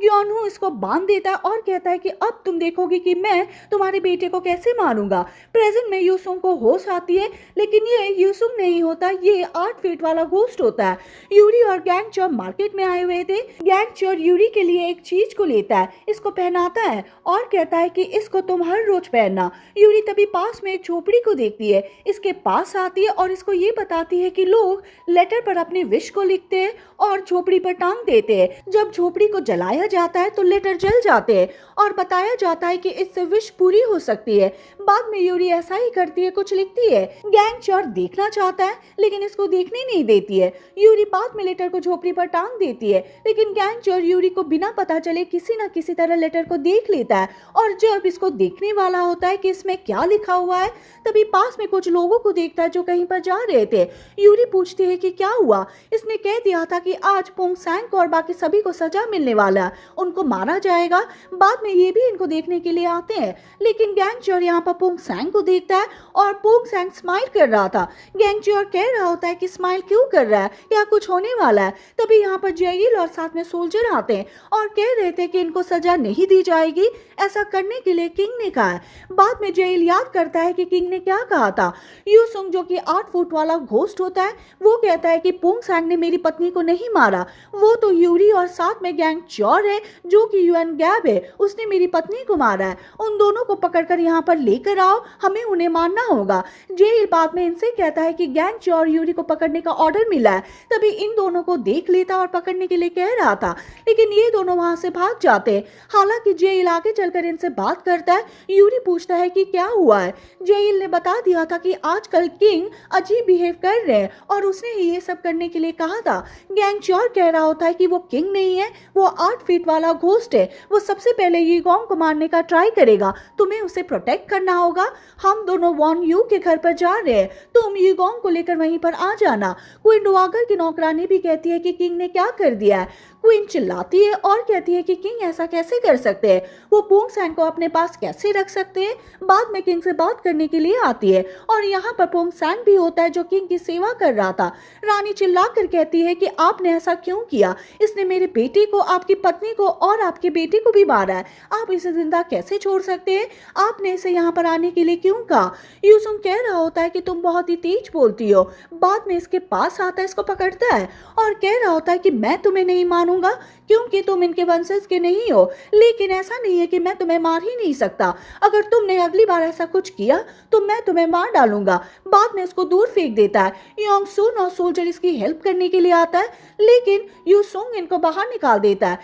योनहू इसको बांध देता है और कहता है कि अब तुम देखोगे कि मैं तुम्हारे बेटे को कैसे मारूंगा। प्रेजेंट में यूसुंग को होश आती है, लेकिन ये यूसुंग नहीं होता, ये 8 फीट वाला घोस्ट होता है। यूरी और गैंगचर मार्केट में आए हुए थे। गैंगचर यूरी के लिए एक चीज को लेता है, इसको पहनाता है और कहता है कि इसको तुम हर रोज पहनना। यूरी तभी पास में एक झोपड़ी को देखती है, इसके पास आती है और इसको ये बताती है कि लोग लेटर पर अपने विश को लिखते हैं और झोपड़ी पर टांग देते हैं। जब झोपड़ी को जलाया जाता है तो लेटर जल जाते हैं और बताया जाता है कि इससे विश पूरी हो सकती है। बाद में यूरी ऐसा ही करती है, कुछ लिखती है। गैंगचर देखना चाहता है लेकिन इसको देखने नहीं देती है। यूरी बाद में लेटर को झोपड़ी पर टांग देती है, लेकिन गैंगचर यूरी को बिना पता चले किसी न किसी तरह लेटर को देख लेता है और जब इसको देखने वाला होता है कि इसमें क्या लिखा हुआ है, तभी पास में कुछ लोगों को देखता है जो कहीं पर जा रहे थे। यूरी पूछती है कि क्या हुआ। इसने कह दिया था कि आज पोंग सैंग को और बाकी सभी को सजा मिलने वाला है, उनको मारा जाएगा। बाद में ये भी इनको देखने के लिए आते हैं, लेकिन गैंगचर यहाँ पर पोंग सैंग को देखता है और पोंग सैंग स्माइल कर रहा था। गैंगचर कह रहा होता है कि स्माइल क्यों कर रहा है, क्या कुछ होने वाला है। तभी यहाँ पर जेइल और साथ में सोल्जर आते हैं और कह रहे थे कि इनको सजा नहीं दी जाएगी, ऐसा करने के लिए किंग ने कहा है। बाद में जेइल याद करता है कि किंग ने क्या कहा था। यूसुंग जो कि 8 फुट वाला घोस्ट होता है, वो कहता है कि पोंग सैंग ने मेरी पत्नी को नहीं मारा, वो तो यूरी और साथ में गैंगचर है जो कि युएन गैब है, उसने मेरी पत्नी को मारा है। उन दोनों को पकड़कर यहाँ पर लेकर आओ, हमें उन्हें मारना होगा। जेइल बाद में इनसे कहता है कि गैंगचर और यूरी को पकड़ने का ऑर्डर मिला है। तभी इन दोनों को देख लेता और पकड़ने के लिए कह रहा था, लेकिन ये दोनों वहां से भाग जाते। हालांकि जेइल आगे चलकर इनसे बात करता है। यूरी पूछता है कि क्या हुआ है। जेइल ने बता दिया था कि आजकल किंग अजीब बिहेव कर रहे हैं और उसने ही ये सब करने के लिए कहा था। गैंगचर कह रहा होता है कि वो किंग नहीं है, वो 8 फीट वाला घोस्ट है। वो सबसे पहले यीगोंग को मारने का ट्राई करेगा, तुम्हें उसे प्रोटेक्ट करना होगा। हम दोनों वॉन यू के घर पर जा रहे हैं, तुम यीगोंग को लेकर वहीं पर आ जाना। क्वीन डुआगर की नौकरानी भी कहती है कि किंग ने क्या कर दिया है। क्वीन चिल्लाती है और कहती है कि किंग ऐसा कैसे कर सकते हैं, वो पोंग सैंग को अपने पास कैसे रख सकते हैं। बाद में किंग से बात करने के लिए आती है और यहाँ पर पोंग सैंग भी होता है जो किंग की सेवा कर रहा था। रानी चिल्लाकर कहती है कि आपने ऐसा क्यों किया, इसने मेरे बेटे को, आपकी पत्नी को और आपके बेटे को भी मारा है, आप इसे जिंदा कैसे छोड़ सकते हैं, आपने इसे यहाँ पर आने के लिए क्यों कहा। यूसुंग कह रहा होता है कि तुम बहुत ही तेज बोलती हो। बाद में इसके पास आता है, इसको पकड़ता है और कह रहा होता है कि मैं तुम्हें नहीं मानूंगा क्योंकि तुम इनके वंशज के नहीं हो, लेकिन ऐसा नहीं है कि मैं तुम्हें मार ही नहीं सकता। अगर तुमने अगली बार ऐसा कुछ किया तो मैं तुम्हें मार डालूंगा। बाद में इसको दूर फेंक देता है। योंग सुन और सोल्जर इसकी हेल्प करने के लिए आता है, लेकिन यूसुंग इनको बाहर निकाल देता है।